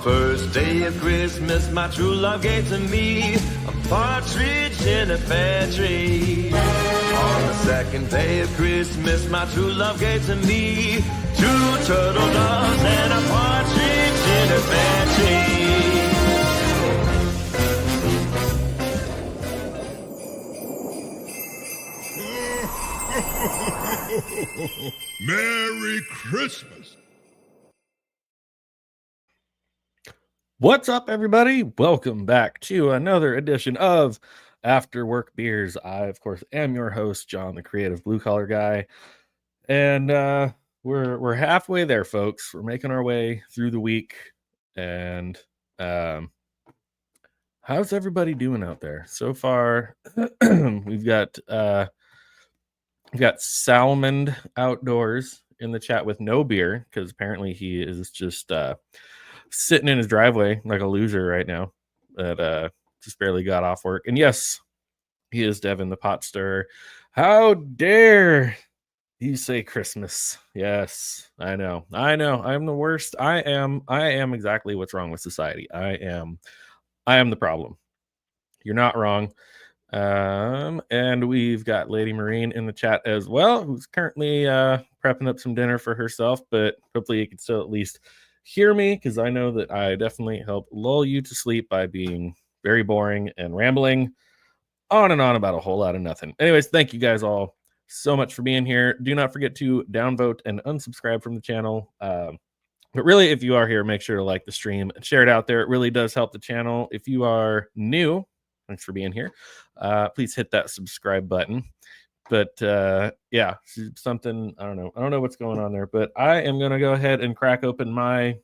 first day of Christmas, my true love gave to me a partridge in a pear tree. On the second day of Christmas, my true love gave to me 2 turtle doves and a partridge in a pear tree. Merry Christmas! What's up, everybody? Welcome back to another edition of After Work Beers. I, of course, am your host, John, the creative blue collar guy, and we're halfway there, folks. We're making our way through the week, and how's everybody doing out there so far? We've got Salmon Outdoors in the chat with no beer because apparently he is just sitting in his driveway like a loser right now that just barely got off work. And yes, he is Devin the pot stirrer. How dare you say Christmas? Yes, I know I'm the worst. I am exactly what's wrong with society. I am the problem. You're not wrong. And we've got Lady Marine in the chat as well, who's currently prepping up some dinner for herself, but hopefully you can still at least hear me, because I know that I definitely help lull you to sleep by being very boring and rambling on and on about a whole lot of nothing. Anyways, thank you guys all so much for being here. Do not forget to downvote and unsubscribe from the channel. But really, if you are here, make sure to like the stream and share it out there. It really does help the channel. If you are new, thanks for being here. Please hit that subscribe button. But yeah, something, I don't know what's going on there, but I am going to go ahead and crack open my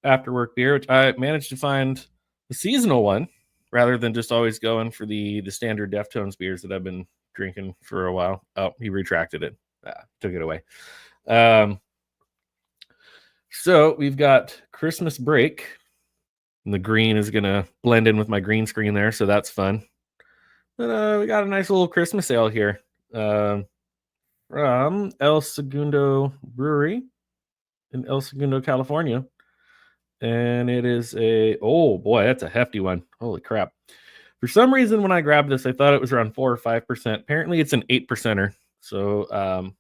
after work beer, which I managed to find the seasonal one rather than just always going for the standard Deftones beers that I've been drinking for a while. Oh, he retracted it. Took it away. So we've got Christmas Break, and the green is going to blend in with my green screen there, so that's fun. But we got a nice little Christmas ale here from El Segundo Brewery in El Segundo, California. And it is oh boy, that's a hefty one. Holy crap. For some reason, when I grabbed this, I thought it was around 4 or 5%. Apparently, it's an 8%er. So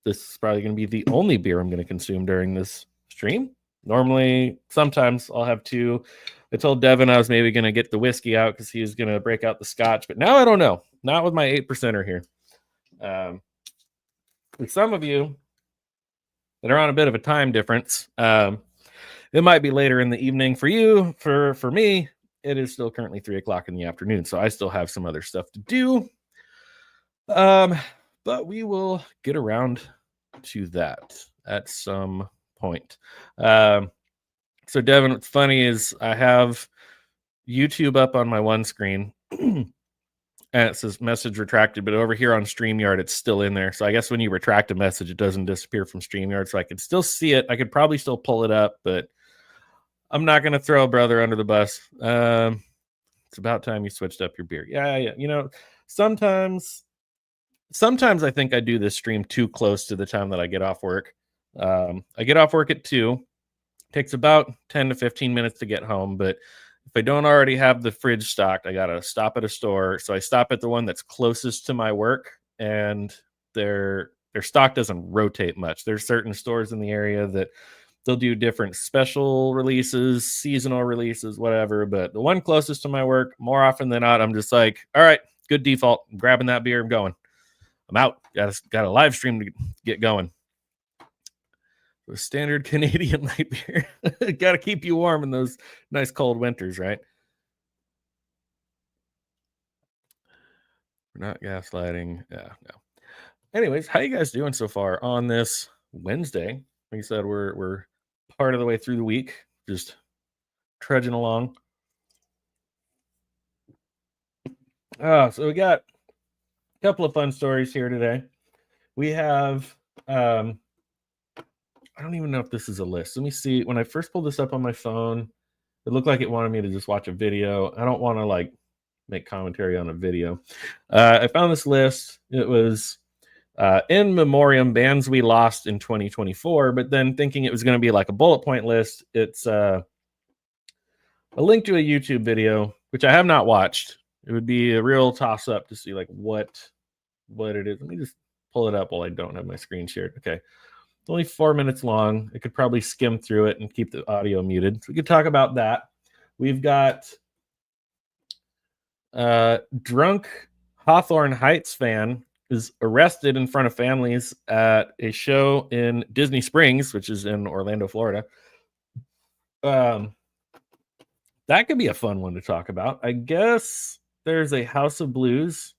this is probably going to be the only beer I'm going to consume during this stream. Normally, sometimes I'll have 2. I told Devin I was maybe going to get the whiskey out because he was going to break out the scotch. But now I don't know. Not with my 8%er here. With some of you that are on a bit of a time difference, it might be later in the evening for you. For me, it is still currently 3 o'clock in the afternoon. So I still have some other stuff to do. But we will get around to that at some point. So Devin, what's funny is I have YouTube up on my one screen and it says message retracted, but over here on StreamYard, it's still in there. So I guess when you retract a message, it doesn't disappear from StreamYard. So I could still see it. I could probably still pull it up, but I'm not going to throw a brother under the bus. It's about time you switched up your beer. Yeah. You know, sometimes I think I do this stream too close to the time that I get off work. I get off work at 2. Takes about 10 to 15 minutes to get home, but if I don't already have the fridge stocked, I gotta stop at a store. So I stop at the one that's closest to my work, and their stock doesn't rotate much. There's certain stores in the area that they'll do different special releases, seasonal releases, whatever. But the one closest to my work, more often than not, I'm just like, all right, good default. I'm grabbing that beer. I'm going. I'm out. Got a live stream to get going. A standard Canadian light beer. Got to keep you warm in those nice cold winters, right? We're not gaslighting. Yeah, no. Anyways, how you guys doing so far on this Wednesday? Like I said, we're part of the way through the week, just trudging along. So we got a couple of fun stories here today. We have I don't even know if this is a list. Let me see. When I first pulled this up on my phone, it looked like it wanted me to just watch a video. I don't want to like make commentary on a video. I found this list. It was in memoriam bands we lost in 2024, but then thinking it was going to be like a bullet point list, it's a link to a YouTube video, which I have not watched. It would be a real toss up to see like what it is. Let me just pull it up while I don't have my screen shared. Okay. It's only 4 minutes long. I could probably skim through it and keep the audio muted. So we could talk about that. We've got drunk Hawthorne Heights fan is arrested in front of families at a show in Disney Springs, which is in Orlando, Florida. That could be a fun one to talk about. I guess there's a House of Blues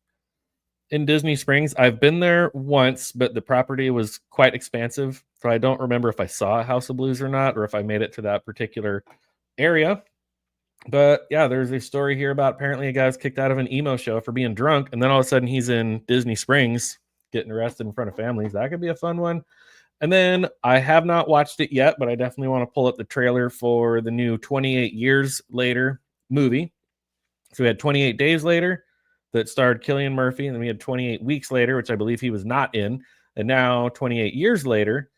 in Disney Springs. I've been there once, but the property was quite expansive, so I don't remember if I saw a House of Blues or not, or if I made it to that particular area. But yeah, there's a story here about apparently a guy was kicked out of an emo show for being drunk, and then all of a sudden he's in Disney Springs getting arrested in front of families. That could be a fun one. And then I have not watched it yet, but I definitely want to pull up the trailer for the new 28 Years Later movie. So we had 28 Days Later that starred Cillian Murphy, and then we had 28 Weeks Later, which I believe he was not in, and now 28 Years Later.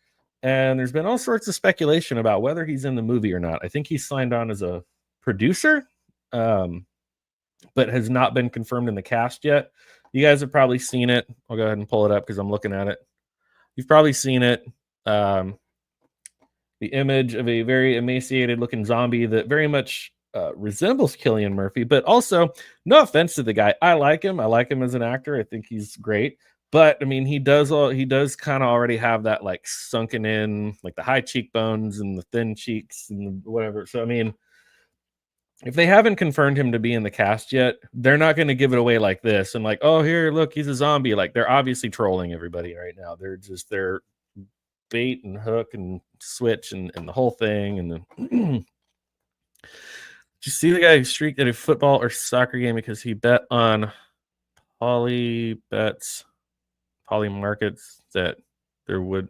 And there's been all sorts of speculation about whether he's in the movie or not. I think he's signed on as a producer, but has not been confirmed in the cast yet. You guys have probably seen it. I'll go ahead and pull it up because I'm looking at it. You've probably seen it. The image of a very emaciated looking zombie that very much resembles Cillian Murphy, but also, no offense to the guy, I like him. I like him as an actor. I think he's great. But I mean, he does kind of already have that like sunken in, like the high cheekbones and the thin cheeks and whatever. So I mean, if they haven't confirmed him to be in the cast yet, they're not going to give it away like this and like, oh, here, look, he's a zombie. Like, they're obviously trolling everybody right now. They're bait and hook and switch and the whole thing. And then did you see the guy who streaked at a football or soccer game because he bet on poly markets that there would.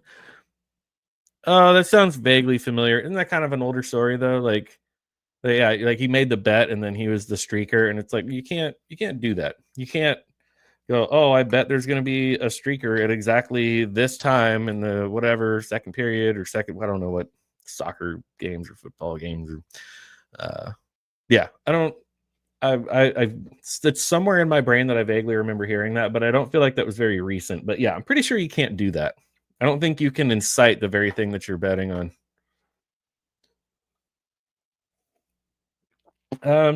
Oh, that sounds vaguely familiar. Isn't that kind of an older story though? Like, yeah, like he made the bet and then he was the streaker, and it's like you can't do that. You can't go, oh, I bet there's going to be a streaker at exactly this time in the whatever second period or second. I don't know what soccer games or football games. Yeah, I don't. It's somewhere in my brain that I vaguely remember hearing that, but I don't feel like that was very recent. But yeah, I'm pretty sure you can't do that. I don't think you can incite the very thing that you're betting on.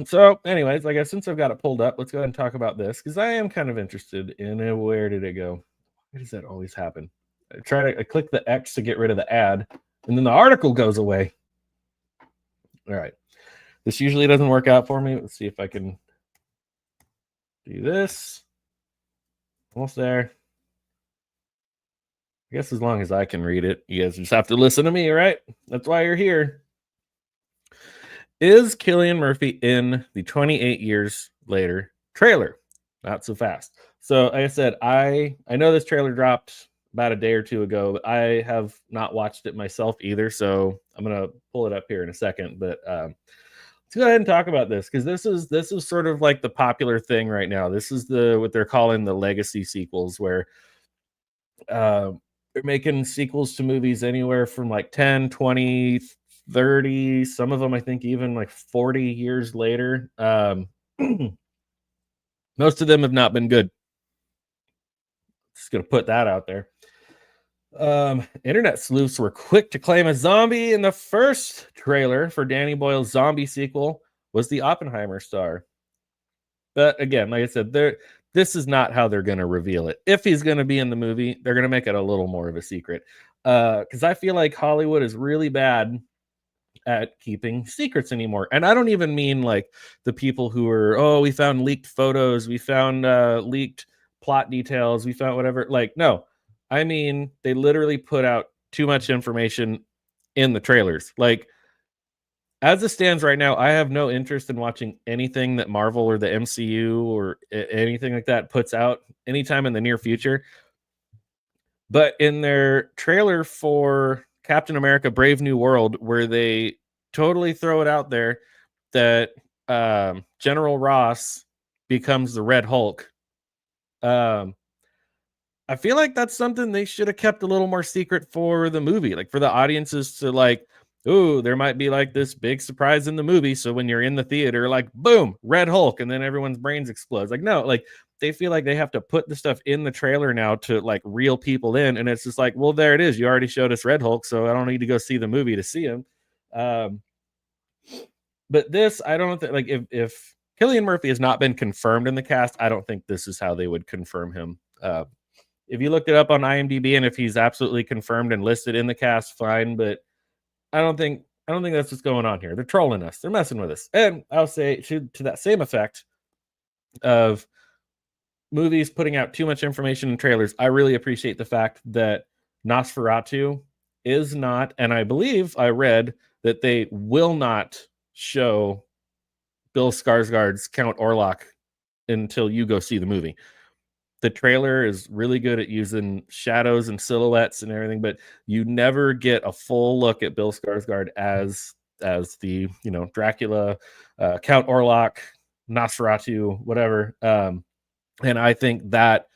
So anyways, I guess since I've got it pulled up, let's go ahead and talk about this because I am kind of interested in where did it go? Why does that always happen? I click the X to get rid of the ad, and then the article goes away. All right. This usually doesn't work out for me. Let's see if I can do this. Almost there. I guess as long as I can read it, you guys just have to listen to me, right? That's why you're here. Is Cillian Murphy in the 28 Years Later trailer? Not so fast. So like I said, I know this trailer dropped about a day or two ago, but I have not watched it myself either. So I'm gonna pull it up here in a second. But let's go ahead and talk about this because this is sort of like the popular thing right now. This is what they're calling the legacy sequels, where they're making sequels to movies anywhere from like 10, 20, 30, some of them I think even like 40 years later. Most of them have not been good. Just gonna put that out there. Internet sleuths were quick to claim a zombie in the first trailer for Danny Boyle's zombie sequel was the Oppenheimer star. But again, like I said, this is not how they're going to reveal it. If he's going to be in the movie, they're going to make it a little more of a secret. Because I feel like Hollywood is really bad at keeping secrets anymore. And I don't even mean like the people who are, oh, we found leaked photos, we found leaked plot details, we found whatever. Like, no. I mean, they literally put out too much information in the trailers. Like, as it stands right now, I have no interest in watching anything that Marvel or the MCU or anything like that puts out anytime in the near future. But in their trailer for Captain America Brave New World, where they totally throw it out there that General Ross becomes the Red Hulk, I feel like that's something they should have kept a little more secret for the movie, like for the audiences to like, ooh, there might be like this big surprise in the movie. So when you're in the theater, like boom, Red Hulk, and then everyone's brains explodes. Like, no, like they feel like they have to put the stuff in the trailer now to like reel people in. And it's just like, well, there it is. You already showed us Red Hulk, so I don't need to go see the movie to see him. Um, but this, I don't think like if Killian Murphy has not been confirmed in the cast, I don't think this is how they would confirm him. If you looked it up on IMDb and if he's absolutely confirmed and listed in the cast, fine. But I don't think that's what's going on here. They're trolling us. They're messing with us. And I'll say to that same effect of movies putting out too much information in trailers, I really appreciate the fact that Nosferatu is not, and I believe I read that they will not show Bill Skarsgård's Count Orlok until you go see the movie. The trailer is really good at using shadows and silhouettes and everything, but you never get a full look at Bill Skarsgård as the Dracula, Count Orlok, Nosferatu, whatever. And I think that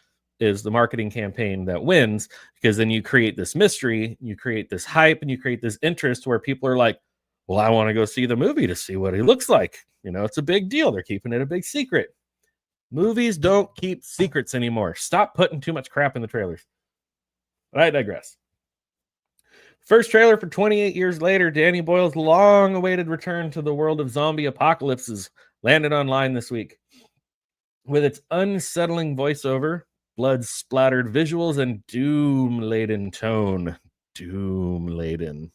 is the marketing campaign that wins, because then you create this mystery, you create this hype, and you create this interest where people are like, well, I want to go see the movie to see what he looks like. It's a big deal. They're keeping it a big secret. Movies don't keep secrets anymore. Stop putting too much crap in the trailers. But I digress. First trailer for 28 years later, Danny Boyle's long-awaited return to the world of zombie apocalypses landed online this week. With its unsettling voiceover, blood-splattered visuals, and doom-laden tone. Doom-laden.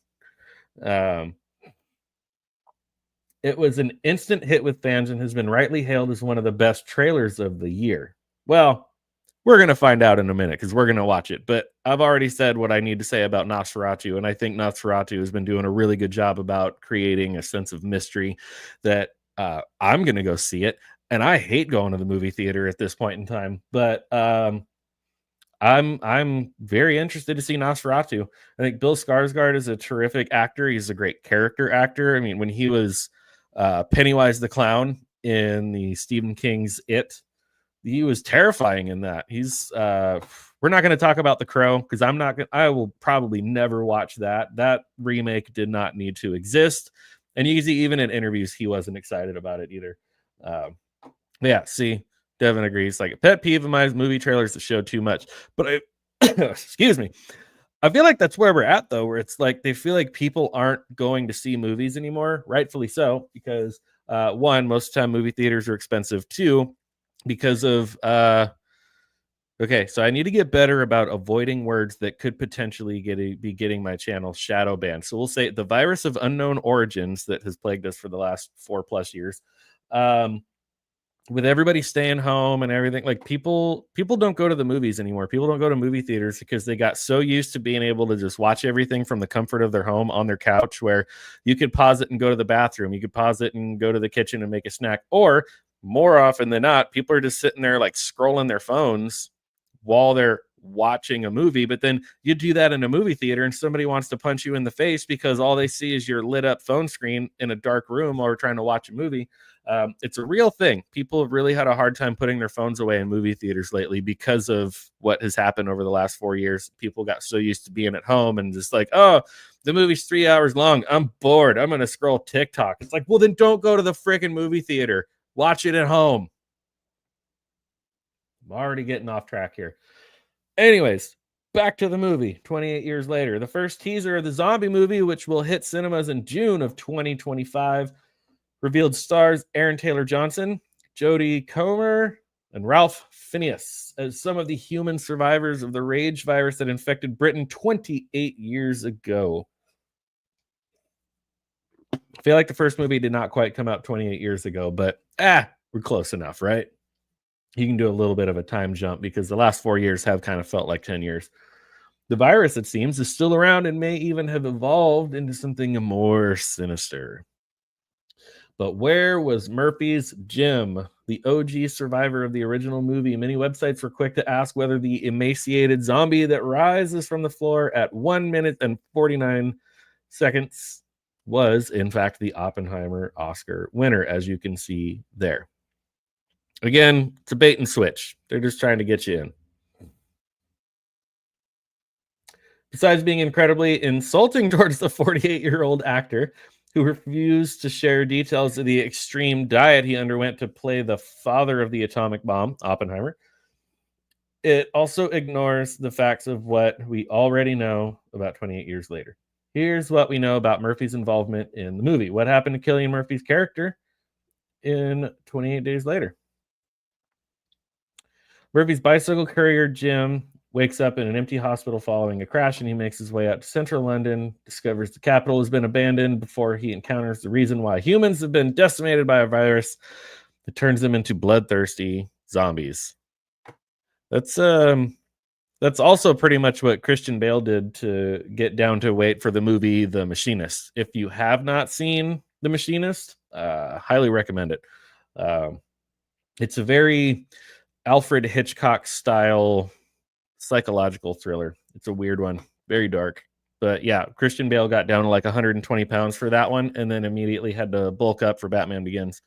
It was an instant hit with fans and has been rightly hailed as one of the best trailers of the year. Well, we're going to find out in a minute because we're going to watch it. But I've already said what I need to say about Nosferatu, and I think Nosferatu has been doing a really good job about creating a sense of mystery that I'm going to go see it. And I hate going to the movie theater at this point in time. But I'm very interested to see Nosferatu. I think Bill Skarsgård is a terrific actor. He's a great character actor. I mean, when he was Pennywise the Clown in the Stephen King's It, he was terrifying in that. We're not going to talk about The Crow because I will probably never watch that. That remake did not need to exist. And you can see even in interviews, he wasn't excited about it either. Yeah, see, Devin agrees. Like a pet peeve of mine is movie trailers that show too much. But excuse me. I feel like that's where we're at, though, where it's like they feel like people aren't going to see movies anymore, rightfully so, because one, most of the time movie theaters are expensive. Two, because of okay, so I need to get better about avoiding words that could potentially be getting my channel shadow banned. So we'll say the virus of unknown origins that has plagued us for the last 4+ years. With everybody staying home and everything, like people don't go to the movies anymore. People don't go to movie theaters because they got so used to being able to just watch everything from the comfort of their home on their couch, where you could pause it and go to the bathroom. You could pause it and go to the kitchen and make a snack. Or more often than not, people are just sitting there like scrolling their phones while they're watching a movie. But then you do that in a movie theater and somebody wants to punch you in the face because all they see is your lit up phone screen in a dark room while we're trying to watch a movie. It's a real thing. People have really had a hard time putting their phones away in movie theaters lately because of what has happened over the last 4 years. People got so used to being at home and just like, oh, the movie's 3 hours long. I'm bored. I'm going to scroll TikTok. It's like, well, then don't go to the freaking movie theater. Watch it at home. I'm already getting off track here. Anyways, back to the movie 28 years later. The first teaser of the zombie movie, which will hit cinemas in June of 2025, revealed stars Aaron Taylor-Johnson, Jodie Comer, and Ralph Fiennes as some of the human survivors of the rage virus that infected Britain 28 years ago. I feel like the first movie did not quite come out 28 years ago, but we're close enough, right? You can do a little bit of a time jump because the last 4 years have kind of felt like 10 years. The virus, it seems, is still around and may even have evolved into something more sinister. But where was Murphy's Jim, the OG survivor of the original movie? Many websites were quick to ask whether the emaciated zombie that rises from the floor at 1 minute and 49 seconds was, in fact, the Oppenheimer Oscar winner, as you can see there. Again, it's a bait and switch. They're just trying to get you in. Besides being incredibly insulting towards the 48-year-old actor who refused to share details of the extreme diet he underwent to play the father of the atomic bomb, Oppenheimer, it also ignores the facts of what we already know about 28 years later. Here's what we know about Murphy's involvement in the movie. What happened to Cillian Murphy's character in 28 Days Later? Murphy's bicycle courier, Jim, wakes up in an empty hospital following a crash, and he makes his way out to central London, discovers the capital has been abandoned before he encounters the reason why humans have been decimated by a virus that turns them into bloodthirsty zombies. That's also pretty much what Christian Bale did to get down to weight for the movie The Machinist. If you have not seen The Machinist, highly recommend it. It's a very Alfred Hitchcock style psychological thriller. It's a weird one, very dark. But yeah, Christian Bale got down to like 120 pounds for that one, and then immediately had to bulk up for Batman Begins.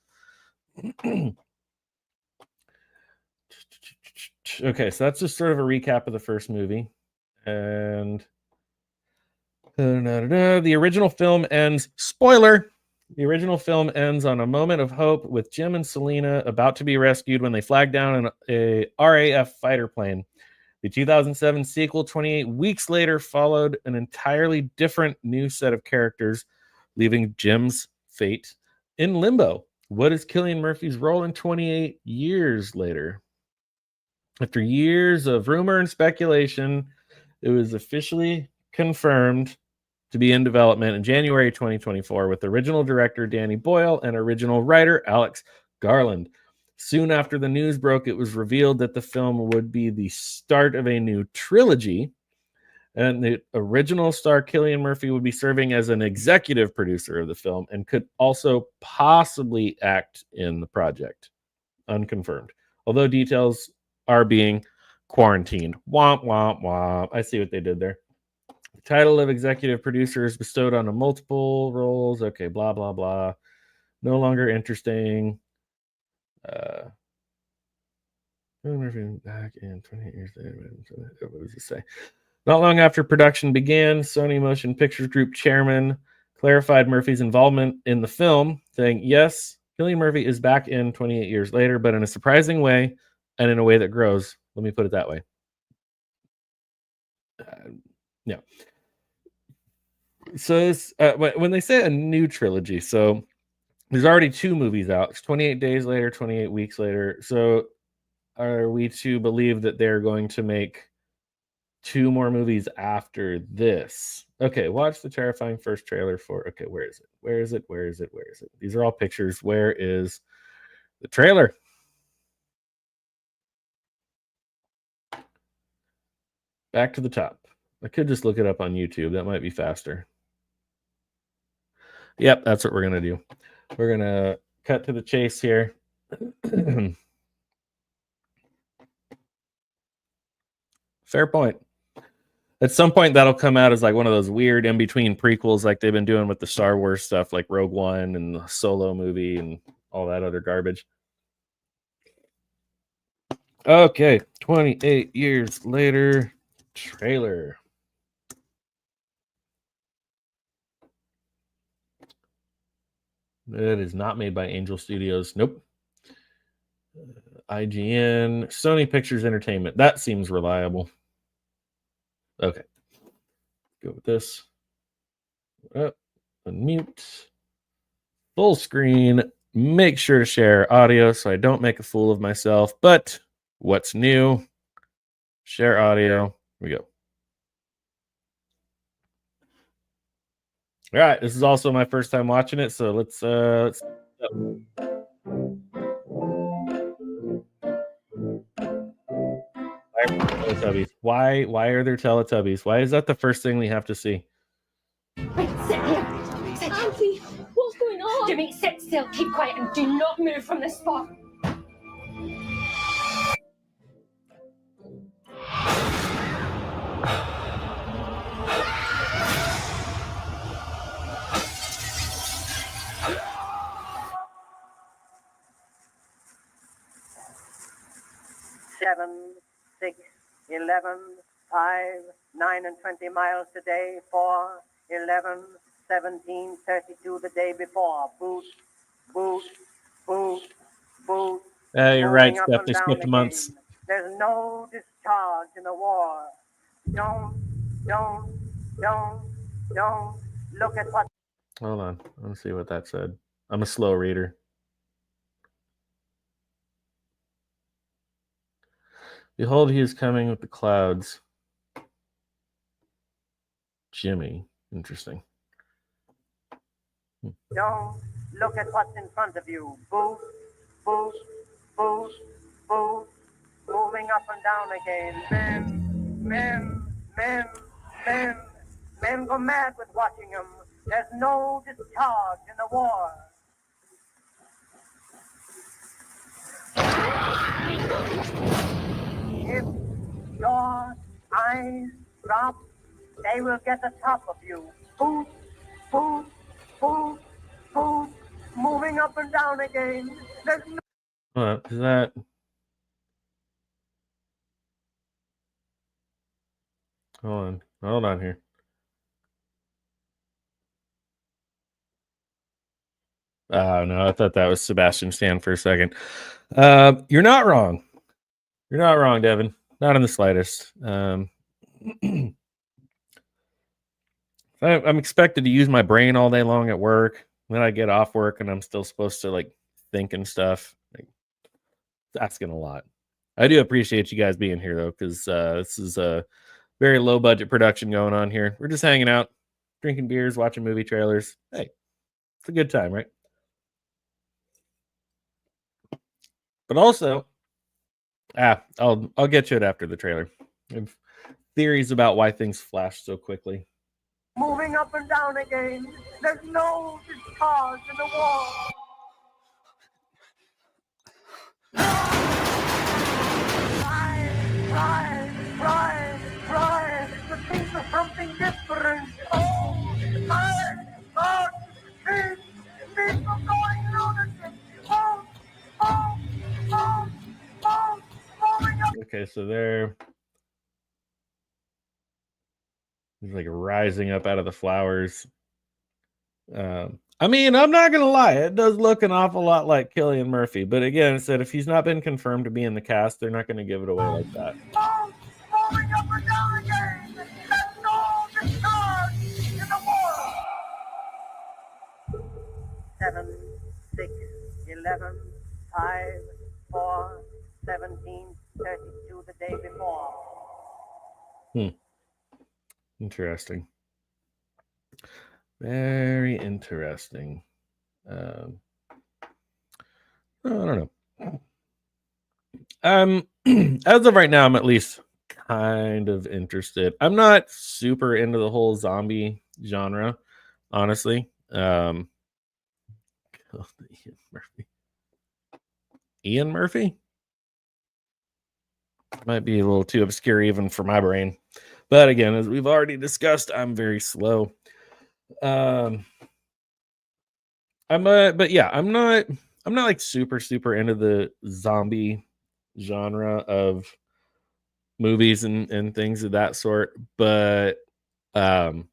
Okay, so that's just sort of a recap of the first movie. And the original film ends, spoiler, the original film ends on a moment of hope with Jim and Selena about to be rescued when they flag down a RAF fighter plane. The 2007 sequel, 28 weeks later, followed an entirely different new set of characters, leaving Jim's fate in limbo. What is Cillian Murphy's role in 28 years later? After years of rumor and speculation, it was officially confirmed to be in development in January 2024 with original director Danny Boyle and original writer Alex Garland. Soon after the news broke, it was revealed that the film would be the start of a new trilogy, and the original star Cillian Murphy would be serving as an executive producer of the film and could also possibly act in the project. Unconfirmed. Although details are being quarantined. Womp, womp, womp. I see what they did there. The title of executive producer is bestowed on a multiple roles. Okay, blah, blah, blah. No longer interesting. Back in 28 years. What does it say? Not long after production began, Sony Motion Pictures Group chairman clarified Murphy's involvement in the film, saying, yes, Cillian Murphy is back in 28 years later, but in a surprising way and in a way that grows. Let me put it that way. Yeah. So it's, when they say a new trilogy, so there's already 2 movies out. It's 28 Days Later, 28 Weeks Later. So are we to believe that they're going to make 2 more movies after this? Okay, watch the terrifying first trailer for... Okay, where is it? Where is it? Where is it? Where is it? These are all pictures. Where is the trailer? Back to the top. I could just look it up on YouTube. That might be faster. Yep, that's what we're going to do. We're going to cut to the chase here. Fair point. At some point, that'll come out as like one of those weird in-between prequels like they've been doing with the Star Wars stuff, like Rogue One and the Solo movie and all that other garbage. Okay, 28 years later, trailer. It is not made by Angel Studios. Nope. IGN, Sony Pictures Entertainment. That seems reliable. Okay. Go with this. Unmute. Full screen. Make sure to share audio so I don't make a fool of myself. But what's new? Share audio. Here we go. All right. This is also my first time watching it, so let's Teletubbies. Why are there Teletubbies? Why is that the first thing we have to see? Right, sit here. Auntie, what's going on? Jimmy, sit still, keep quiet, and do not move from this spot. Seven, 6, 11, 5, 9 and 20 miles today, 4, 11, 17, 32 the day before. Boot, boot, boot, boot. You're right, Moving up Steph. and They down skipped months. again. There's no discharge in the war. Don't look at what. Hold on. Let me see what that said. I'm a slow reader. Behold, he is coming with the clouds. Jimmy. Interesting. Don't look at what's in front of you. Boot, boot, boot, boot. Moving up and down again. Men go mad with watching them. There's no discharge in the war. If your eyes drop, they will get the top of you. Boot, boot, boot, boot. Moving up and down again. There's no. What is that? Hold on here. Oh no, I thought that was Sebastian Stan for a second. You're not wrong. You're not wrong, Devin. Not in the slightest. I'm expected to use my brain all day long at work. Then I get off work and I'm still supposed to like think and stuff. Like, it's asking a lot. I do appreciate you guys being here though, because this is a very low budget production going on here. We're just hanging out, drinking beers, watching movie trailers. Hey, it's a good time, right? But also, I'll get to it after the trailer. I have theories about why things flash so quickly. Moving up and down again. There's no discharge in the war. Try to think of something different. Oh, my God, people going lunatic. Moving up. Okay, so he's like rising up out of the flowers. I mean, I'm not gonna lie, it does look an awful lot like Cillian Murphy, but again, it said if he's not been confirmed to be in the cast, they're not going to give it away like that. Moving up and down again. There's no discharge in the war. 7, 6, 11, 5, 4, 17, 32 the day before. Interesting. Very interesting. I don't know. As of right now, I'm at least kind of interested. I'm not super into the whole zombie genre, honestly. Ian Murphy might be a little too obscure even for my brain, but again, as we've already discussed, I'm very slow. But yeah, I'm not like super into the zombie genre of movies and things of that sort, but 28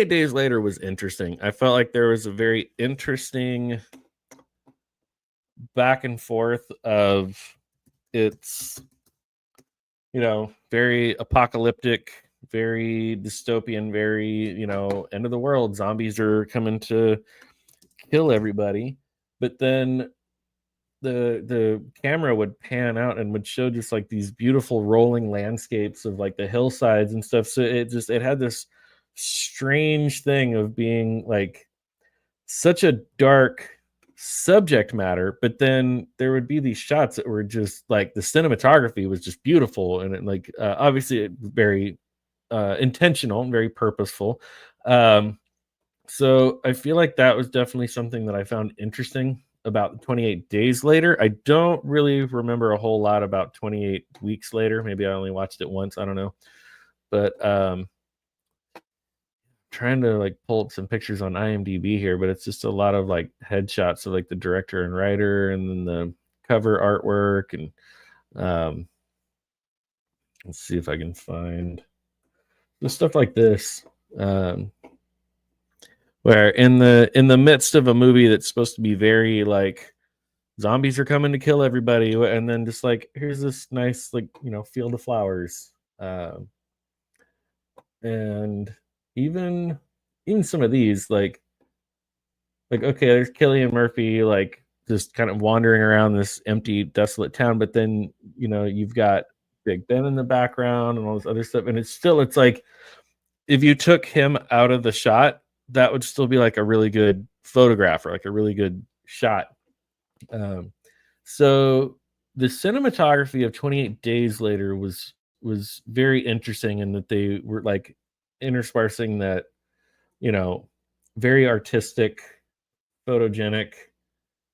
Days Later was interesting. I felt like there was a very interesting back and forth of it's, very apocalyptic, very dystopian, very, end of the world. Zombies are coming to kill everybody. But then the camera would pan out and would show just like these beautiful rolling landscapes of like the hillsides and stuff. So it had this strange thing of being like such a dark subject matter, but then there would be these shots that were just like the cinematography was just beautiful, and it like obviously very intentional and very purposeful. So I feel like that was definitely something that I found interesting about 28 Days Later. I don't really remember a whole lot about 28 Weeks Later. Maybe I only watched it once, I don't know. But trying to like pull up some pictures on IMDb here, but it's just a lot of like headshots of like the director and writer and then the cover artwork and Let's see if I can find the stuff like this, where in the midst of a movie that's supposed to be very like zombies are coming to kill everybody, and then just like here's this nice like field of flowers, and even some of these like okay, there's Cillian Murphy like just kind of wandering around this empty, desolate town, but then you've got Big Ben in the background and all this other stuff, and it's like if you took him out of the shot, that would still be like a really good photograph or like a really good shot. So the cinematography of 28 Days Later was very interesting in that they were like interspersing that very artistic, photogenic,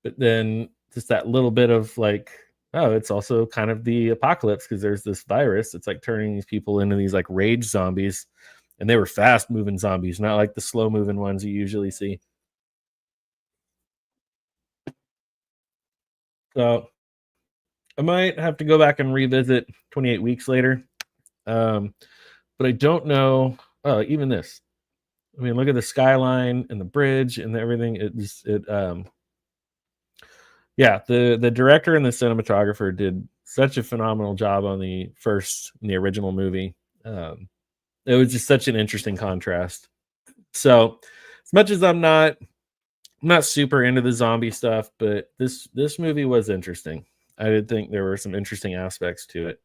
but then just that little bit of like, oh, it's also kind of the apocalypse because there's this virus. It's like turning these people into these like rage zombies, and they were fast moving zombies, not like the slow moving ones you usually see. So I might have to go back and revisit 28 Weeks Later, but I don't know. Even this. I mean, look at the skyline and the bridge and everything. Yeah, the director and the cinematographer did such a phenomenal job on the original movie. It was just such an interesting contrast. So, as much as I'm not super into the zombie stuff, but this movie was interesting. I did think there were some interesting aspects to it.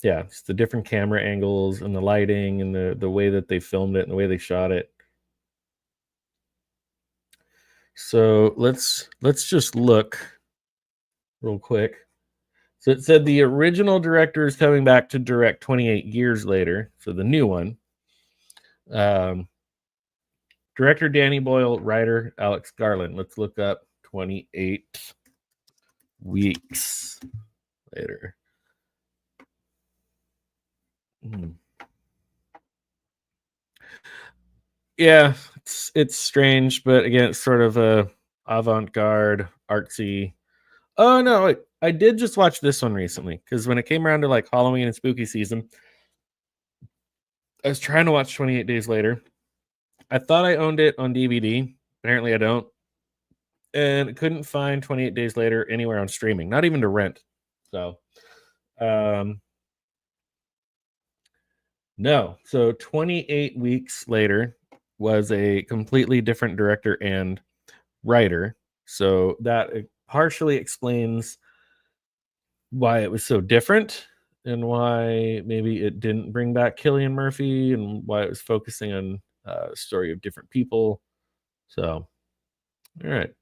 Yeah, it's the different camera angles and the lighting and the way that they filmed it and the way they shot it. So let's just look real quick. So it said the original director is coming back to direct 28 years later. So the new one. Director Danny Boyle, writer Alex Garland. Let's look up 28 Weeks Later. Yeah, it's strange, but again, it's sort of a avant-garde, artsy. Oh no, wait, I did just watch this one recently because when it came around to like Halloween and spooky season, I was trying to watch 28 Days Later. I thought I owned it on DVD. Apparently, I don't, and couldn't find 28 Days Later anywhere on streaming, not even to rent. So, no. So 28 Weeks Later was a completely different director and writer. So that partially explains why it was so different and why maybe it didn't bring back Cillian Murphy and why it was focusing on a story of different people. So, all right.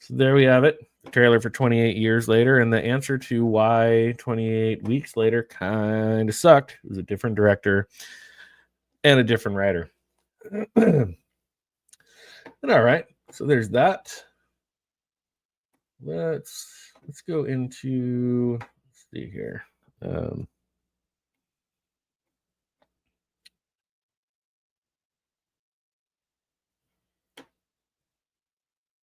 So there we have it. The trailer for 28 Years Later and the answer to why 28 Weeks Later kind of sucked. It was a different director and a different writer. And all right. So there's that. Let's go into, let's see here.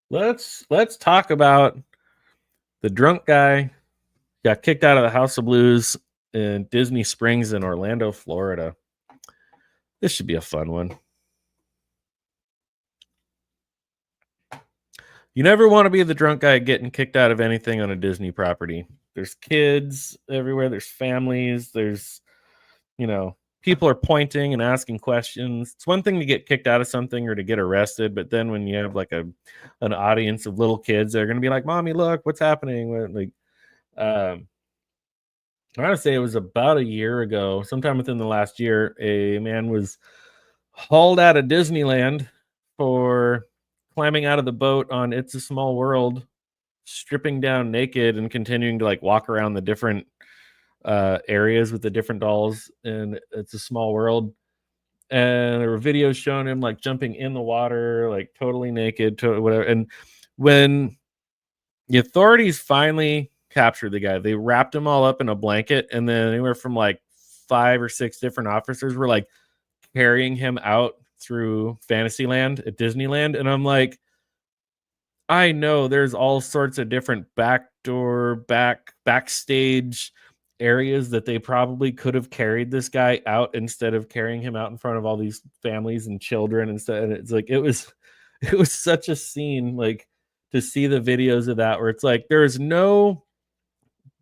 Let's talk about the drunk guy got kicked out of the House of Blues in Disney Springs in Orlando, Florida. This should be a fun one. You never want to be the drunk guy getting kicked out of anything on a Disney property. There's kids everywhere. There's families. There's, people are pointing and asking questions. It's one thing to get kicked out of something or to get arrested, but then when you have like an audience of little kids, they're going to be like, "Mommy, look, what's happening?" Like, I want to say it was about a year ago, sometime within the last year, a man was hauled out of Disneyland for climbing out of the boat on It's a Small World, stripping down naked and continuing to like walk around the different areas with the different dolls, and It's a Small World. And there were videos showing him like jumping in the water, like totally naked, whatever. And when the authorities finally captured the guy, they wrapped him all up in a blanket, and then anywhere from like 5 or 6 different officers were like carrying him out through Fantasyland at Disneyland. And I'm like, I know there's all sorts of different backstage areas that they probably could have carried this guy out instead of carrying him out in front of all these families and children instead. And it's like it was such a scene, like to see the videos of that where it's like there is no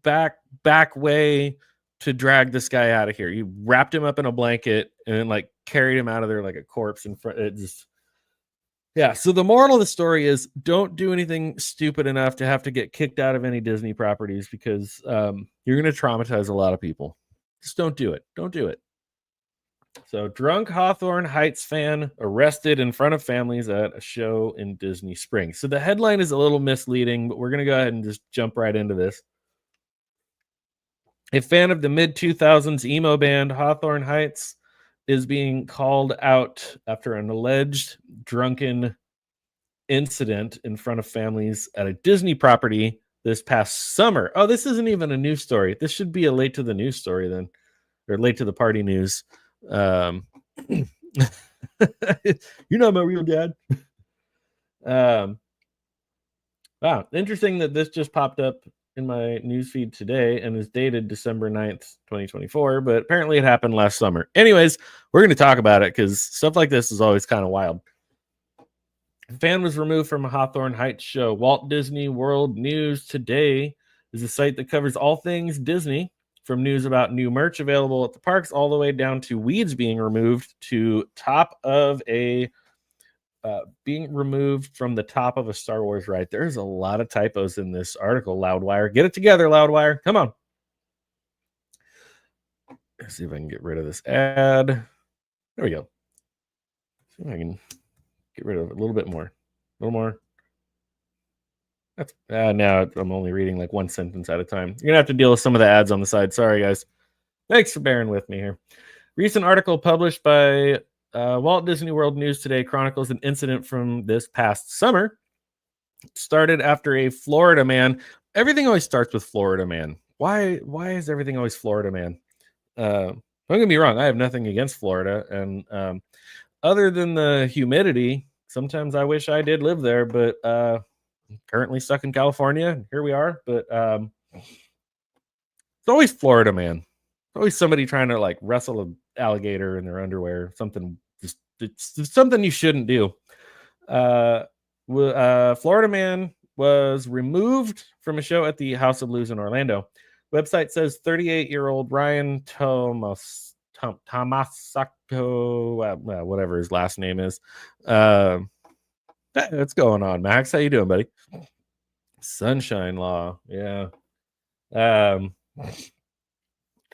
back way to drag this guy out of here. You wrapped him up in a blanket and then like carried him out of there like a corpse in front. It just Yeah. So the moral of the story is don't do anything stupid enough to have to get kicked out of any Disney properties because you're going to traumatize a lot of people. Just don't do it. Don't do it. So drunk Hawthorne Heights fan arrested in front of families at a show in Disney Springs. So the headline is a little misleading, but we're going to go ahead and just jump right into this. A fan of the mid-2000s emo band Hawthorne Heights is being called out after an alleged drunken incident in front of families at a Disney property this past summer. Oh, this isn't even a news story. This should be a late to the news story then, or late to the party news. You're not my real dad. Wow, interesting that this just popped up in my newsfeed today and is dated December 9th, 2024, but apparently it happened last summer. Anyways, we're going to talk about it because stuff like this is always kind of wild. A fan was removed from a Hawthorne Heights show. Walt Disney World News Today is a site that covers all things Disney, from news about new merch available at the parks all the way down to weeds being removed to being removed from the top of a Star Wars ride. There's a lot of typos in this article, Loudwire. Get it together, Loudwire. Come on. Let's see if I can get rid of this ad. There we go. See if I can get rid of it a little bit more. A little more. That's now I'm only reading like one sentence at a time. You're going to have to deal with some of the ads on the side. Sorry, guys. Thanks for bearing with me here. Recent article published by Walt Disney World News Today chronicles an incident from this past summer. It started after a Florida man. Everything always starts with Florida man. Why is everything always Florida man? Don't get me wrong. I have nothing against Florida. And other than the humidity, sometimes I wish I did live there. But I'm currently stuck in California. Here we are. But it's always Florida man. It's always somebody trying to like wrestle an alligator in their underwear. Something it's something you shouldn't do. Florida man was removed from a show at the House of Blues in Orlando. Website says 38-year-old Ryan Tomasako, whatever his last name is. What's going on, Max? How you doing, buddy? Sunshine Law, yeah. So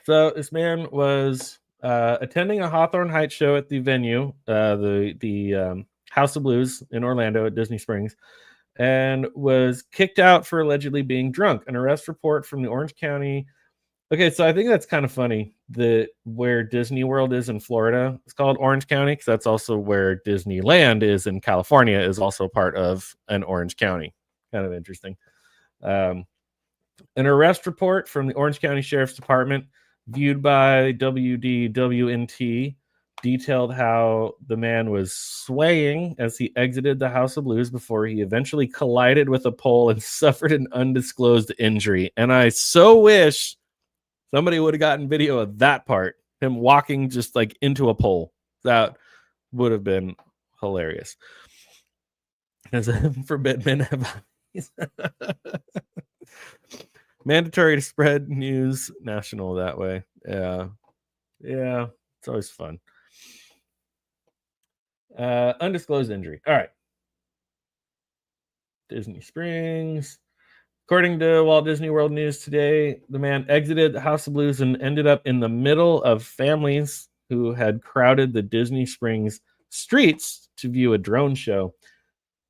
this man was attending a Hawthorne Heights show at the venue, the House of Blues in Orlando at Disney Springs, and was kicked out for allegedly being drunk. An arrest report from the Orange County. Okay, so I think that's kind of funny that where Disney World is in Florida, it's called Orange County because that's also where Disneyland is in California, is also part of an Orange County. Kind of interesting. An arrest report from the Orange County Sheriff's Department, viewed by WDWNT, detailed how the man was swaying as he exited the House of Blues before he eventually collided with a pole and suffered an undisclosed injury. And I so wish somebody would have gotten video of that part, him walking just like into a pole. That would have been hilarious. As a forbidden mandatory to spread news national that way. Yeah, it's always fun. Undisclosed injury. All right. Disney Springs. According to Walt Disney World News Today, the man exited the House of Blues and ended up in the middle of families who had crowded the Disney Springs streets to view a drone show.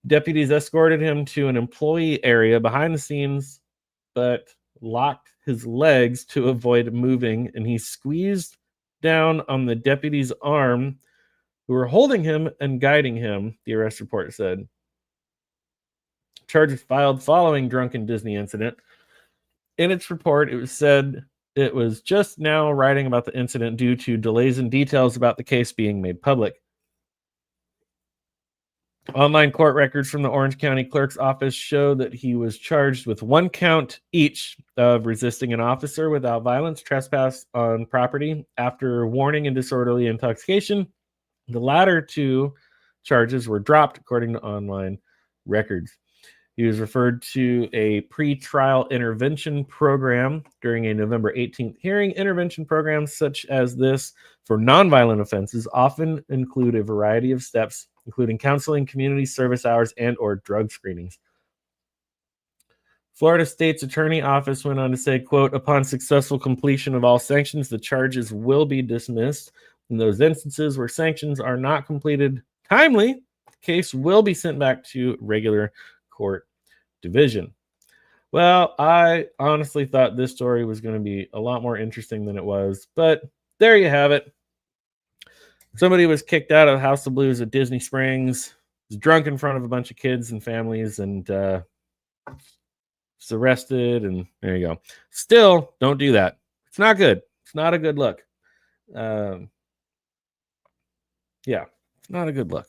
Deputies escorted him to an employee area behind the scenes, but locked his legs to avoid moving, and he squeezed down on the deputy's arm who were holding him and guiding him, the arrest report said. Charges filed following drunken Disney incident. In its report, it was said it was just now writing about the incident due to delays in details about the case being made public. Online court records from the Orange County Clerk's office show that he was charged with 1 count each of resisting an officer without violence, trespass on property after warning, and disorderly intoxication. The latter 2 charges were dropped, according to online records. He was referred to a pre-trial intervention program during a November 18th hearing. Intervention programs such as this for nonviolent offenses often include a variety of steps, including counseling, community service hours, and or drug screenings. Florida State's Attorney Office went on to say, quote, upon successful completion of all sanctions, the charges will be dismissed. In those instances where sanctions are not completed timely, the case will be sent back to regular court division. Well, I honestly thought this story was going to be a lot more interesting than it was, but there you have it. Somebody was kicked out of House of Blues at Disney Springs, was drunk in front of a bunch of kids and families, and was arrested, and there you go. Still, don't do that. It's not good. It's not a good look. Yeah, it's not a good look.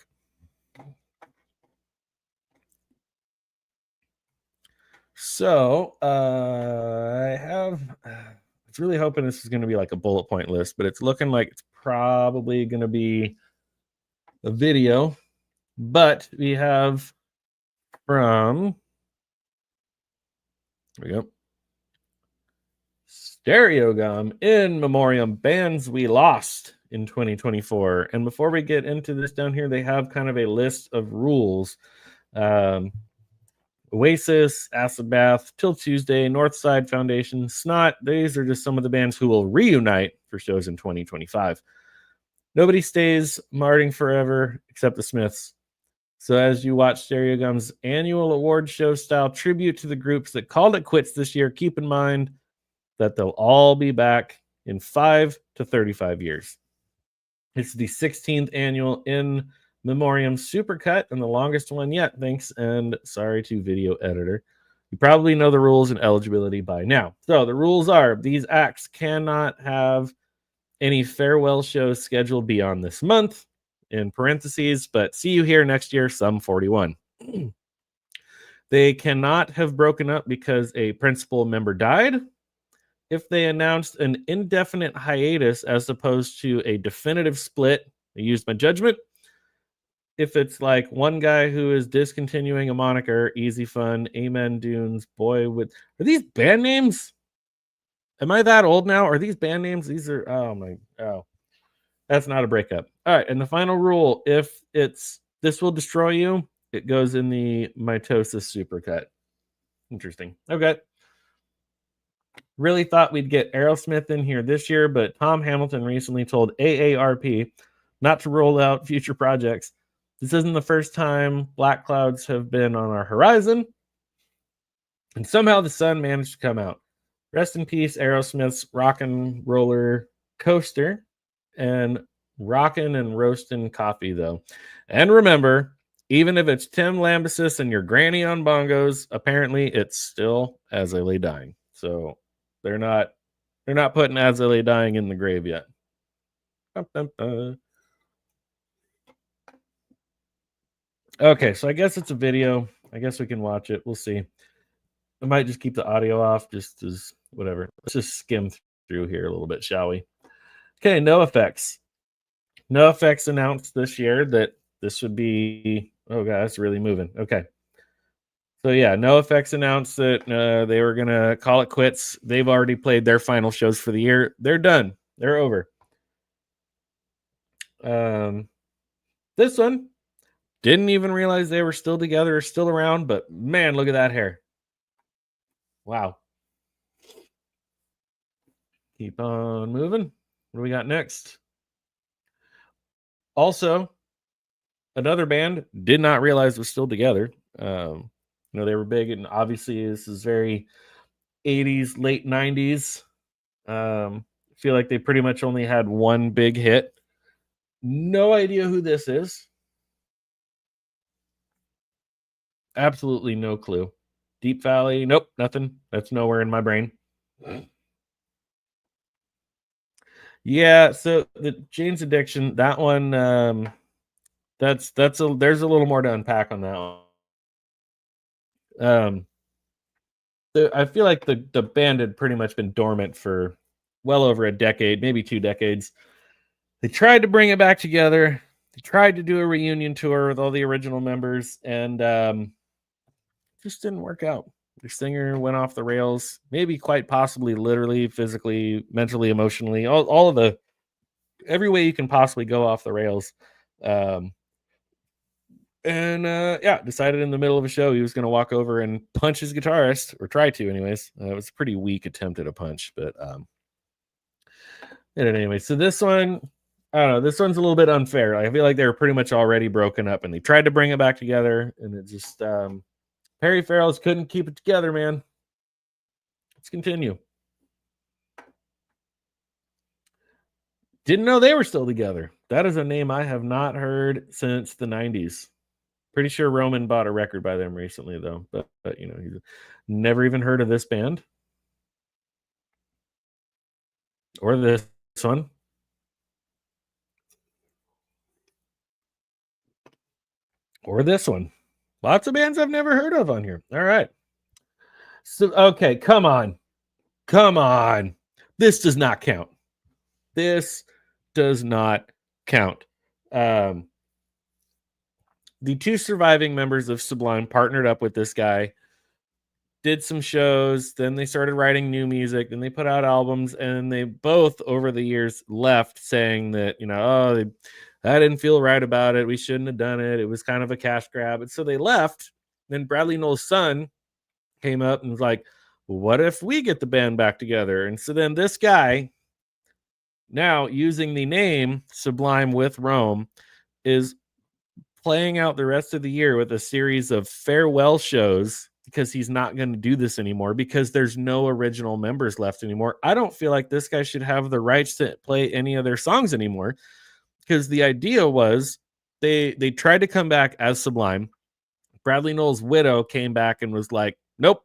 So I was really hoping this is going to be like a bullet point list, but it's looking like it's probably going to be a video. But we have from, there we go, Stereogum in memoriam bands we lost in 2024. And before we get into this down here, they have kind of a list of rules. Oasis, Acid Bath, Till Tuesday, Northside Foundation, Snot. These are just some of the bands who will reunite for shows in 2025. Nobody stays Marting forever except the Smiths. So as you watch Stereogum's annual award show style tribute to the groups that called it quits this year, keep in mind that they'll all be back in 5 to 35 years. It's the 16th annual in memoriam supercut and the longest one yet. Thanks and sorry to video editor. You probably know the rules and eligibility by now. So the rules are these acts cannot have any farewell shows scheduled beyond this month, in parentheses, but see you here next year, some 41. They cannot have broken up because a principal member died. If they announced an indefinite hiatus as opposed to a definitive split, I used my judgment. If it's like one guy who is discontinuing a moniker, Easy Fun, Amen Dunes, Boy with... Are these band names? Am I that old now? Are these band names? These are... Oh. That's not a breakup. All right, and the final rule, if it's This Will Destroy You, it goes in the mitosis supercut. Interesting. Okay. Really thought we'd get Aerosmith in here this year, but Tom Hamilton recently told AARP not to roll out future projects. This isn't the first time black clouds have been on our horizon, and somehow the sun managed to come out. Rest in peace, Aerosmith's Rockin' Roller Coaster and Rockin' and Roastin' Coffee, though. And remember, even if it's Tim Lambesis and your granny on bongos, apparently it's still As I Lay Dying. So they're not putting As I Lay Dying in the grave yet. Dun, dun, dun. Okay, so I guess it's a video. I guess we can watch it. We'll see. I might just keep the audio off, just as whatever. Let's just skim through here a little bit, shall we? Okay, NoFX. NoFX announced this year that this would be... Oh, God, it's really moving. Okay. So, yeah, NoFX announced that they were going to call it quits. They've already played their final shows for the year. They're done. They're over. This one, didn't even realize they were still together or still around, but man, look at that hair. Wow. Keep on moving. What do we got next? Also, another band did not realize was still together. They were big, and obviously this is very 80s, late 90s. I feel like they pretty much only had one big hit. No idea who this is. Absolutely no clue. Deep Valley, nope, nothing. That's nowhere in my brain. Yeah, so the Jane's Addiction, that one there's a little more to unpack on that one. I feel like the band had pretty much been dormant for well over a decade, maybe 2 decades. They tried to bring it back together. They tried to do a reunion tour with all the original members, and just didn't work out. The singer went off the rails, maybe quite possibly literally, physically, mentally, emotionally, all of the every way you can possibly go off the rails. Um, and decided in the middle of a show he was going to walk over and punch his guitarist, or try to, anyways. It was a pretty weak attempt at a punch, but anyway. So this one, I don't know. This one's a little bit unfair. I feel like they were pretty much already broken up, and they tried to bring it back together, and it just Perry Farrell's couldn't keep it together, man. Let's continue. Didn't know they were still together. That is a name I have not heard since the 90s. Pretty sure Roman bought a record by them recently, though. But you know, he's never even heard of this band or this one or this one. Lots of bands I've never heard of on here. All right. So okay, come on. This does not count. This does not count. The 2 surviving members of Sublime partnered up with this guy, did some shows, then they started writing new music, then they put out albums, and they both over the years left saying that, I didn't feel right about it. We shouldn't have done it. It was kind of a cash grab. And so they left. Then Bradley Knowles' son came up and was like, well, what if we get the band back together? And so then this guy, now using the name Sublime with Rome, is playing out the rest of the year with a series of farewell shows, because he's not going to do this anymore, because there's no original members left anymore. I don't feel like this guy should have the rights to play any of their songs anymore, because the idea was they tried to come back as Sublime. Bradley Knowles' widow came back and was like, nope,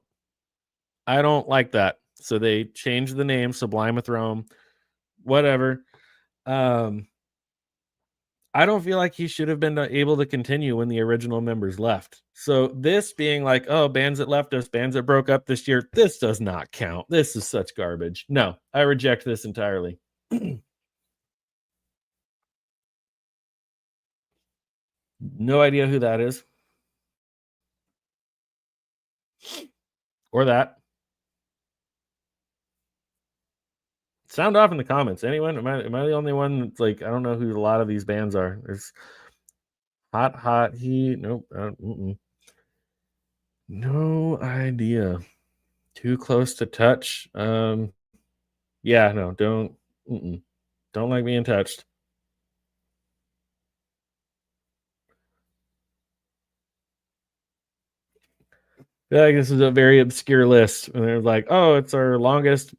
I don't like that. So they changed the name, Sublime with Rome, whatever. I don't feel like he should have been able to continue when the original members left. So this being like, oh, bands that left us, bands that broke up this year, this does not count. This is such garbage. No, I reject this entirely. No idea who that is. Or that. Sound off in the comments. Anyone? Am I the only one that's like, I don't know who a lot of these bands are. There's Hot Heat. Nope. No idea. Too Close to Touch. Yeah, no, don't like being touched. Yeah, like this is a very obscure list. And they're like, oh, it's our longest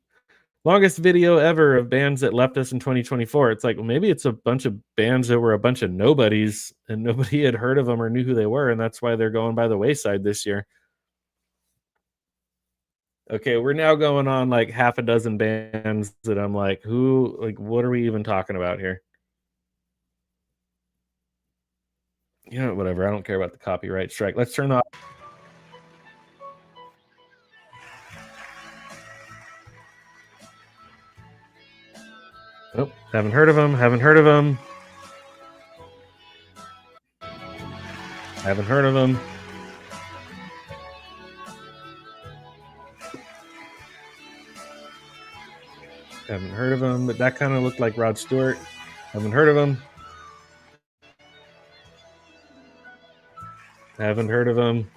video ever of bands that left us in 2024. It's like, well, maybe it's a bunch of bands that were a bunch of nobodies and nobody had heard of them or knew who they were, and that's why they're going by the wayside this year. Okay, we're now going on like half a dozen bands that I'm like, what are we even talking about here? Whatever. I don't care about the copyright strike. Let's turn off. Oh, haven't heard of them. Haven't heard of them. Haven't heard of them. Haven't heard of them, but that kind of looked like Rod Stewart. Haven't heard of them. Haven't heard of them.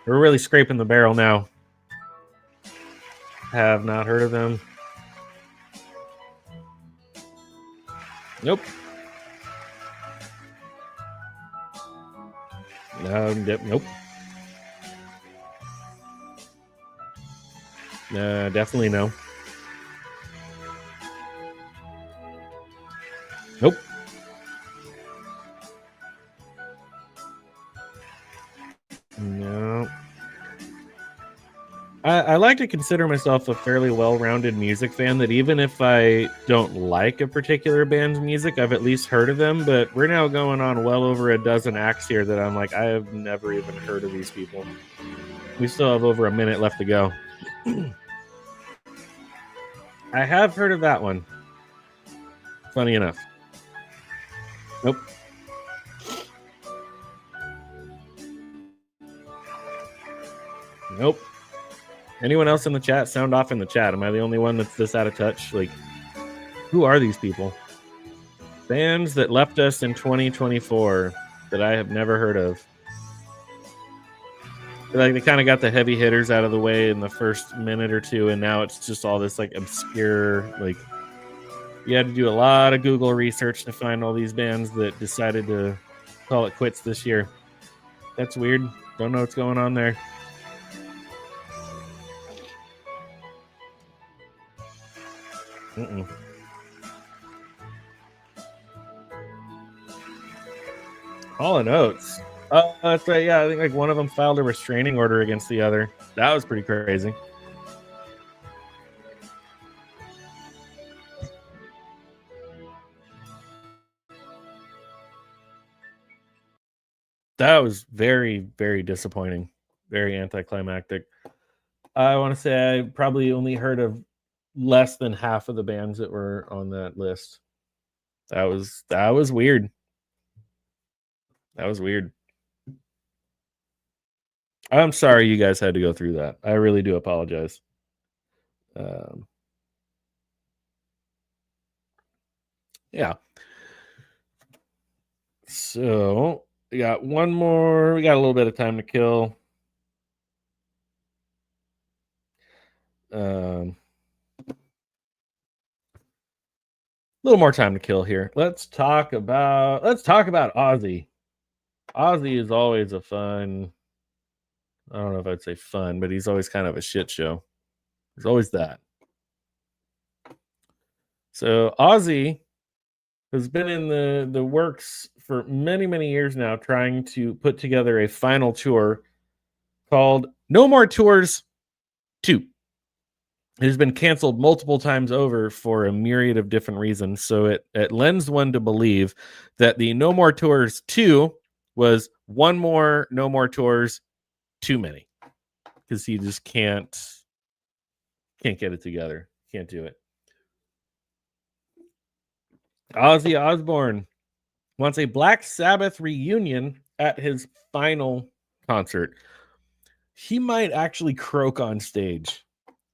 We're really scraping the barrel now. Have not heard of them. Nope. Nope. Definitely no. Nope. No. I like to consider myself a fairly well-rounded music fan, that even if I don't like a particular band's music, I've at least heard of them. But we're now going on well over a dozen acts here that I'm like, I have never even heard of these people. We still have over a minute left to go. I have heard of that one. Funny enough. Nope. Nope. Anyone else in the chat? Sound off in the chat. Am I the only one that's this out of touch? Like, who are these people? Bands that left us in 2024 that I have never heard of. Like, they kind of got the heavy hitters out of the way in the first minute or two, and now it's just all this like obscure, like, you had to do a lot of Google research to find all these bands that decided to call it quits this year. That's weird. Don't know what's going on there. Hall & Oates. Oh, that's right. Yeah, I think like one of them filed a restraining order against the other. That was pretty crazy. That was very, very disappointing. Very anticlimactic. I want to say I probably only heard of less than half of the bands that were on that list. That was weird. That was weird. I'm sorry you guys had to go through that. I really do apologize. Yeah. So we got one more. We got a little bit of time to kill. A little more time to kill here. Let's talk about Ozzy. Ozzy is always a fun. I don't know if I'd say fun, but he's always kind of a shit show. There's always that. So Ozzy has been in the works for many, many years now, trying to put together a final tour called No More Tours 2. It has been canceled multiple times over for a myriad of different reasons. So it lends one to believe that the No More Tours 2 was one more No More Tours too many, because he just can't get it together. Can't do it. Ozzy Osbourne wants a Black Sabbath reunion at his final concert. He might actually croak on stage.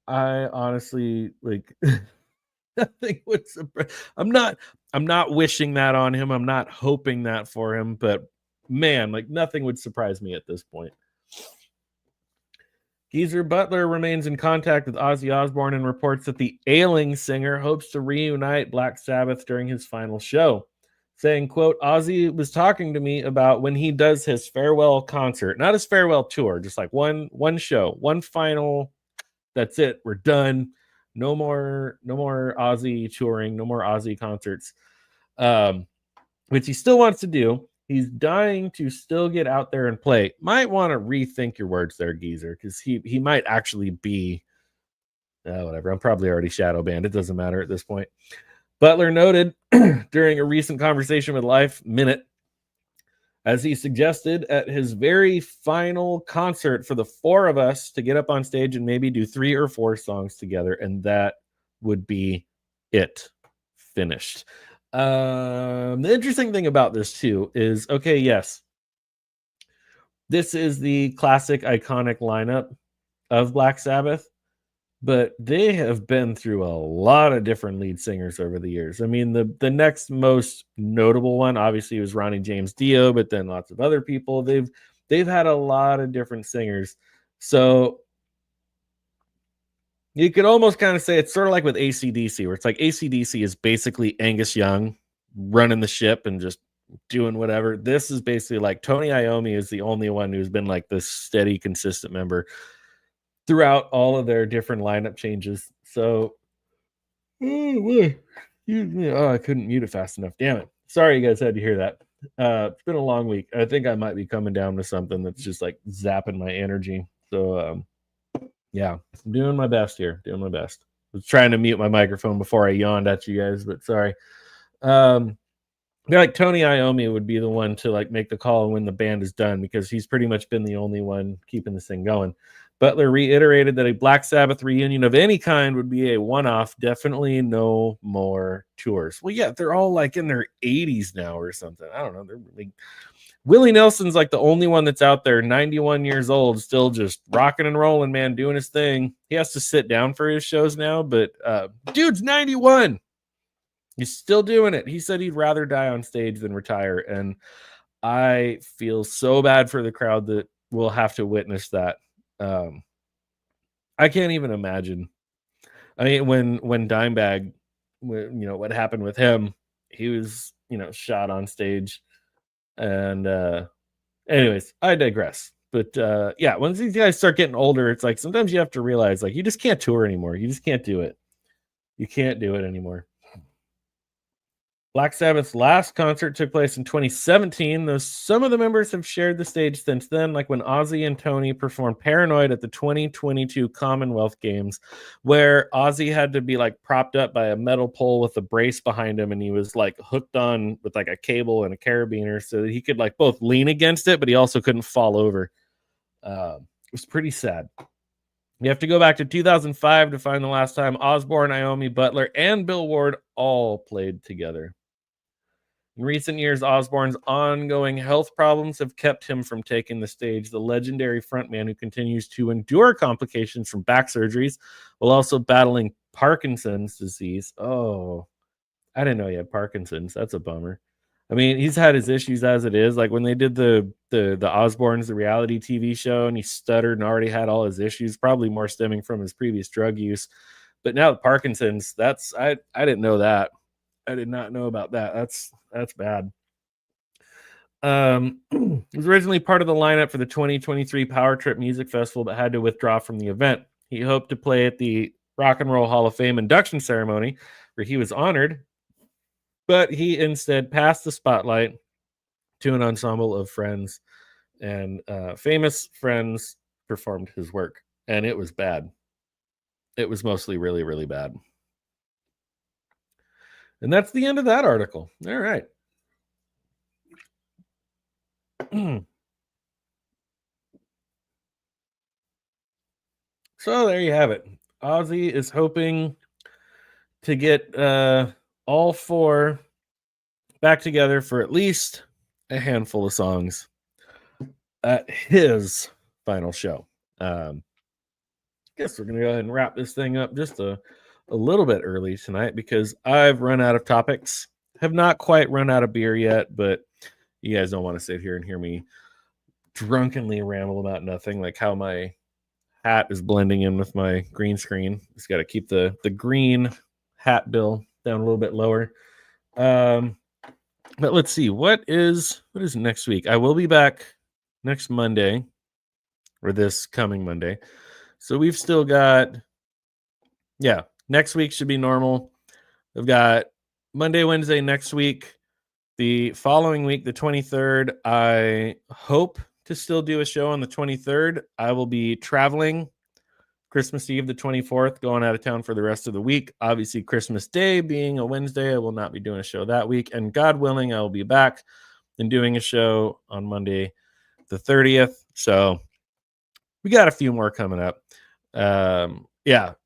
I honestly like nothing would surprise. I'm not wishing that on him. I'm not hoping that for him, but man, like nothing would surprise me at this point. Geezer Butler remains in contact with Ozzy Osbourne and reports that the ailing singer hopes to reunite Black Sabbath during his final show, saying, quote, Ozzy was talking to me about when he does his farewell concert, not his farewell tour, just like one show, one final, that's it, we're done. No more Ozzy touring, no more Ozzy concerts, which he still wants to do. He's dying to still get out there and play. Might want to rethink your words there, Geezer, because he might actually be whatever. I'm probably already shadow banned. It doesn't matter at this point. Butler noted during a recent conversation with Life Minute, as he suggested at his very final concert for the four of us to get up on stage and maybe do 3 or 4 songs together, and that would be it. Finished. The interesting thing about this too is, okay, yes, this is the classic iconic lineup of Black Sabbath, but they have been through a lot of different lead singers over the years. I mean, the next most notable one obviously was Ronnie James Dio, but then lots of other people. They've had a lot of different singers. So you could almost kind of say it's sort of like with AC/DC, where it's like AC/DC is basically Angus Young running the ship and just doing whatever. This is basically like Tony Iommi is the only one who's been like this steady, consistent member throughout all of their different lineup changes. So, I couldn't mute it fast enough. Damn it. Sorry you guys had to hear that. It's been a long week. I think I might be coming down with something that's just like zapping my energy. So, Yeah, I'm doing my best here. Doing my best. I was trying to mute my microphone before I yawned at you guys, but sorry. Like Tony Iommi would be the one to like make the call when the band is done because he's pretty much been the only one keeping this thing going. Butler reiterated that a Black Sabbath reunion of any kind would be a one-off, definitely no more tours. Well, yeah, they're all like in their 80s now or something. I don't know. They're really... Willie Nelson's like the only one that's out there, 91 years old, still just rocking and rolling, man, doing his thing. He has to sit down for his shows now, but dude's 91. He's still doing it. He said he'd rather die on stage than retire. And I feel so bad for the crowd that will have to witness that. I can't even imagine. I mean, when Dimebag, what happened with him, he was, shot on stage. And anyways, I digress. But yeah, once these guys start getting older, it's like sometimes you have to realize like you just can't tour anymore. You just can't do it. You can't do it anymore. Black Sabbath's last concert took place in 2017, though some of the members have shared the stage since then, like when Ozzy and Tony performed Paranoid at the 2022 Commonwealth Games, where Ozzy had to be like propped up by a metal pole with a brace behind him, and he was like hooked on with like a cable and a carabiner so that he could like both lean against it, but he also couldn't fall over. It was pretty sad. You have to go back to 2005 to find the last time Osbourne, Iommi, Butler, and Bill Ward all played together. In recent years, Osbourne's ongoing health problems have kept him from taking the stage. The legendary frontman who continues to endure complications from back surgeries while also battling Parkinson's disease. Oh, I didn't know he had Parkinson's. That's a bummer. I mean, he's had his issues as it is. Like when they did the Osbournes, the reality TV show, and he stuttered and already had all his issues, probably more stemming from his previous drug use. But now with Parkinson's, I didn't know that. I did not know about that. That's bad. He was originally part of the lineup for the 2023 Power Trip Music Festival, but had to withdraw from the event. He hoped to play at the Rock and Roll Hall of Fame induction ceremony, where he was honored, but he instead passed the spotlight to an ensemble of friends, and famous friends performed his work, and it was bad. It was mostly really, really bad. And that's the end of that article. All right. So there you have it. Ozzy is hoping to get all four back together for at least a handful of songs at his final show. Guess we're going to go ahead and wrap this thing up just a little bit early tonight because I've run out of topics. Have not quite run out of beer yet, but you guys don't want to sit here and hear me drunkenly ramble about nothing, like how my hat is blending in with my green screen. Just got to keep the green hat bill down a little bit lower. But let's see, what is next week? I will be back next Monday, or this coming Monday. So we've still got, next week should be normal. I've got Monday, Wednesday next week. The following week, the 23rd, I hope to still do a show on the 23rd. I will be traveling Christmas Eve, the 24th, going out of town for the rest of the week. Obviously, Christmas Day being a Wednesday, I will not be doing a show that week. And God willing, I will be back and doing a show on Monday, the 30th. So we got a few more coming up.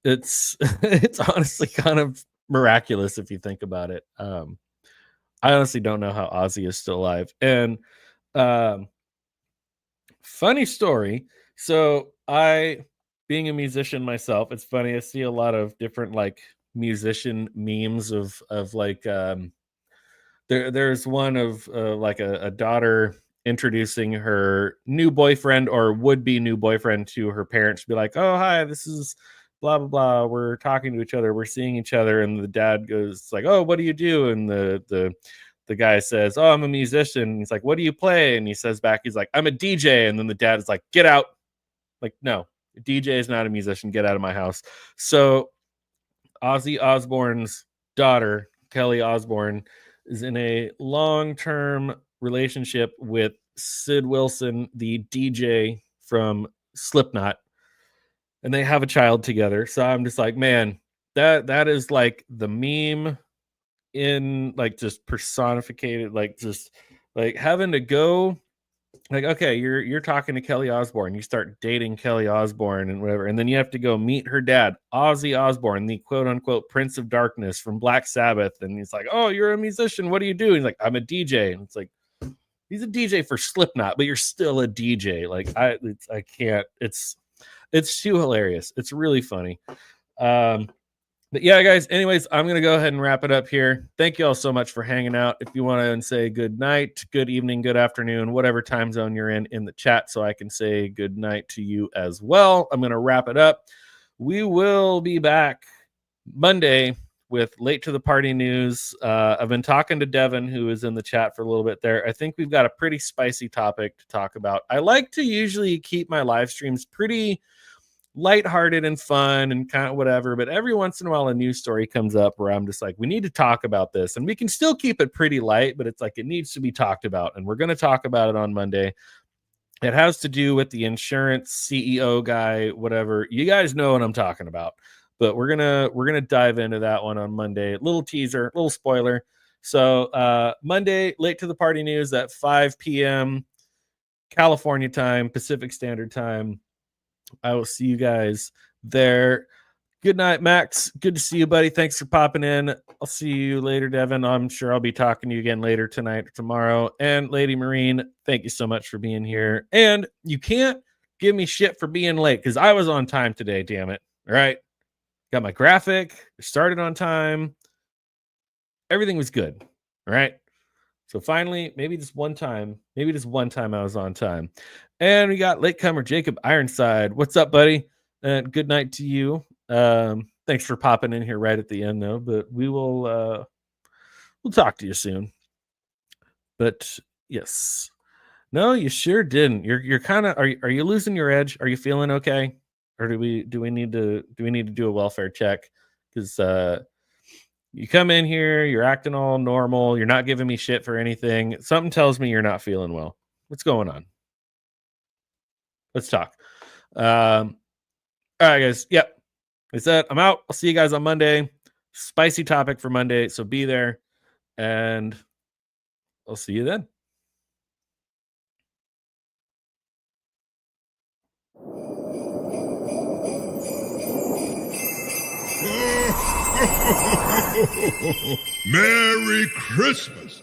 It's it's honestly kind of miraculous if you think about it. I honestly don't know how Ozzy is still alive. And funny story. So being a musician myself, it's funny. I see a lot of different like musician memes of like there's one of like a daughter introducing her new boyfriend or would-be new boyfriend to her parents, be like, oh, hi, this is blah blah blah, we're talking to each other, we're seeing each other, and the dad goes like, oh, what do you do? And the guy says, oh, I'm a musician. And he's like, what do you play? And he says back, he's like, I'm a DJ. And then the dad is like, get out. Like, no, a DJ is not a musician, get out of my house. So Ozzy Osbourne's daughter, Kelly Osbourne, is in a long-term relationship with Sid Wilson, the DJ from Slipknot. and they have a child together. So I'm just like, man, that is like the meme in like just personified, like just like having to go like, okay, you're talking to Kelly Osbourne, you start dating Kelly Osbourne and whatever, and then you have to go meet her dad, Ozzy Osbourne, the quote unquote Prince of Darkness from Black Sabbath, and he's like, oh, you're a musician, what do you do? He's like, I'm a DJ, and it's like, he's a DJ for Slipknot, but you're still a DJ. Like I can't. It's too hilarious. It's really funny. But yeah, guys, anyways, I'm going to go ahead and wrap it up here. Thank you all so much for hanging out. If you want to say good night, good evening, good afternoon, whatever time zone you're in the chat, so I can say good night to you as well. I'm going to wrap it up. We will be back Monday with late to the party news. I've been talking to Devin, who is in the chat for a little bit there. I think we've got a pretty spicy topic to talk about. I like to usually keep my live streams pretty lighthearted and fun and kind of whatever, but every once in a while a news story comes up where I'm just like, we need to talk about this, and we can still keep it pretty light, but it's like it needs to be talked about, and we're going to talk about it on Monday. It has to do with the insurance CEO guy, whatever. You guys know what I'm talking about, but we're gonna dive into that one on Monday. Little teaser, little spoiler. So Monday, late to the party news at 5 p.m. California time, Pacific Standard Time. I will see you guys there. Good night, Max. Good to see you, buddy. Thanks for popping in. I'll see you later, Devin. I'm sure I'll be talking to you again later tonight or tomorrow. And Lady Marine, thank you so much for being here. And you can't give me shit for being late because I was on time today, damn it. All right. Got my graphic. Started on time. Everything was good. All right. So finally, maybe just one time I was on time. And we got latecomer Jacob Ironside. What's up, buddy? And good night to you. Thanks for popping in here right at the end, though. But we'll talk to you soon. But yes, no, you sure didn't. You're kind of are you losing your edge? Are you feeling okay? Or do we need to do a welfare check? Because you come in here, you're acting all normal, you're not giving me shit for anything. Something tells me you're not feeling well. What's going on? Let's talk. All right, guys. Yep. That's it. I'm out. I'll see you guys on Monday. Spicy topic for Monday, so be there. And I'll see you then. Merry Christmas!